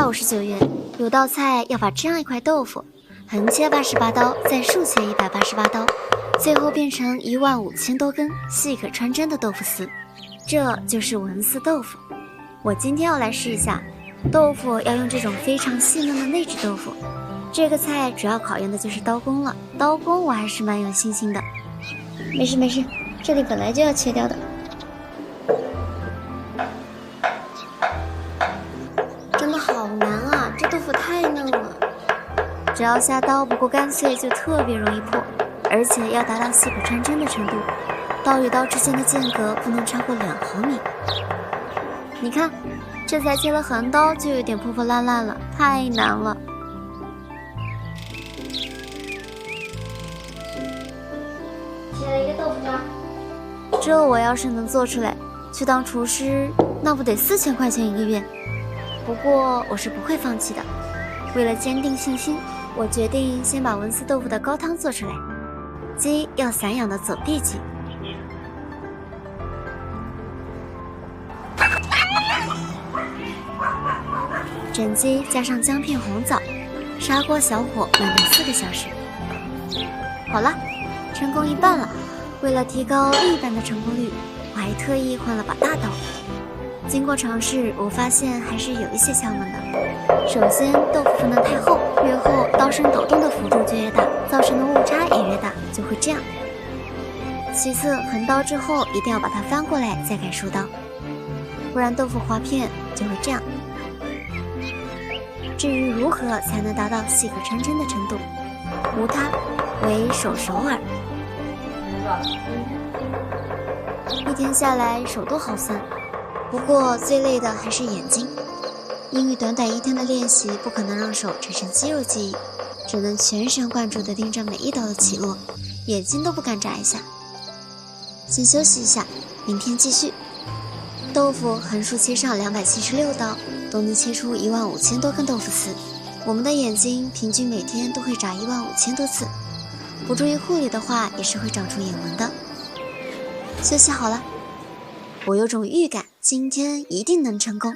259元。有道菜要把这样一块豆腐横切88刀，再竖切188刀，最后变成15000多根细可穿针的豆腐丝，这就是文思豆腐。我今天要来试一下，豆腐要用这种非常细嫩的内酯豆腐。这个菜主要考验的就是刀工了，刀工我还是蛮有信心的。没事没事，这里本来就要切掉的。真的好难啊，这豆腐太嫩了，只要下刀不够干脆就特别容易破，而且要达到细可穿针的程度，刀与刀之间的间隔不能超过2毫米。你看，这才切了横刀就有点破破烂烂了，太难了。切了一个豆腐渣，这我要是能做出来，去当厨师那不得4000块钱1个月。不过我是不会放弃的，为了坚定信心，我决定先把文思豆腐的高汤做出来。鸡要散养的走地鸡。整鸡加上姜片红枣，砂锅小火焖炖4个小时。好了，成功一半了。为了提高另一半的成功率，我还特意换了把大刀。经过尝试，我发现还是有一些窍门的。首先，豆腐不能太厚，越厚刀身抖动的幅度就越大，造成的误差也越大，就会这样。其次，横刀之后一定要把它翻过来再改竖刀，不然豆腐划片就会这样。至于如何才能达到细可穿针的程度，无他，唯手熟耳。一天下来手都好酸，不过最累的还是眼睛，因为短短1天的练习不可能让手产生肌肉记忆，只能全神贯注地盯着每一刀的起落，眼睛都不敢眨一下。先休息一下，明天继续。豆腐横竖切上276刀，都能切出15000多根豆腐丝。我们的眼睛平均每天都会眨15000多次，不注意护理的话也是会长出眼纹的。休息好了，我有种预感，今天一定能成功。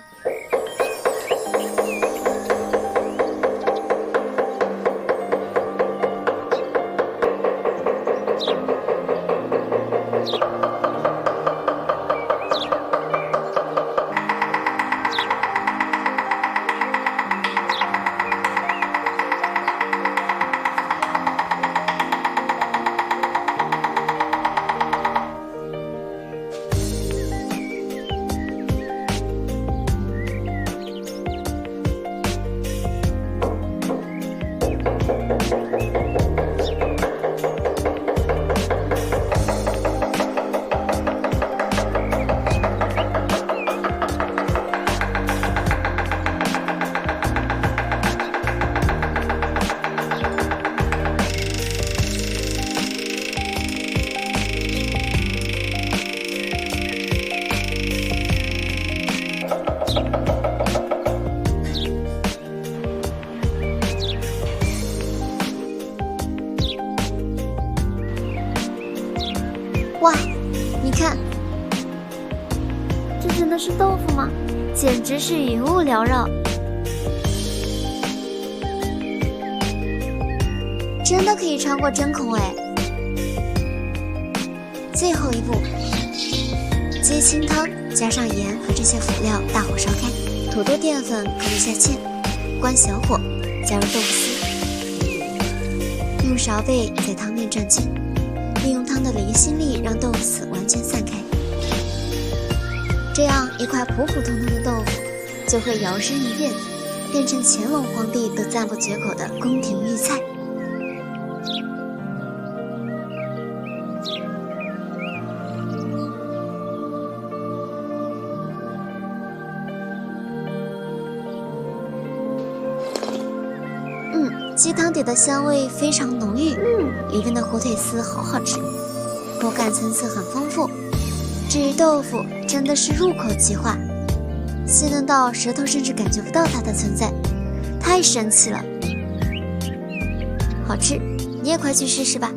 哇，你看，这真的是豆腐吗？简直是云雾缭绕，真的可以穿过针孔哎！最后一步，鸡清汤加上盐和这些辅料，大火烧开，土豆淀粉和一下芡，关小火，加入豆腐丝，用勺背在汤面转圈。利用汤的离心力让豆腐丝完全散开，这样一块普普通通的豆腐就会摇身一变，变成乾隆皇帝都赞不绝口的宫廷御菜。鸡汤底的香味非常浓郁，里面的火腿丝好好吃，口感层次很丰富。至于豆腐，真的是入口即化，细嫩到舌头甚至感觉不到它的存在，太神奇了，好吃！你也快去试试吧。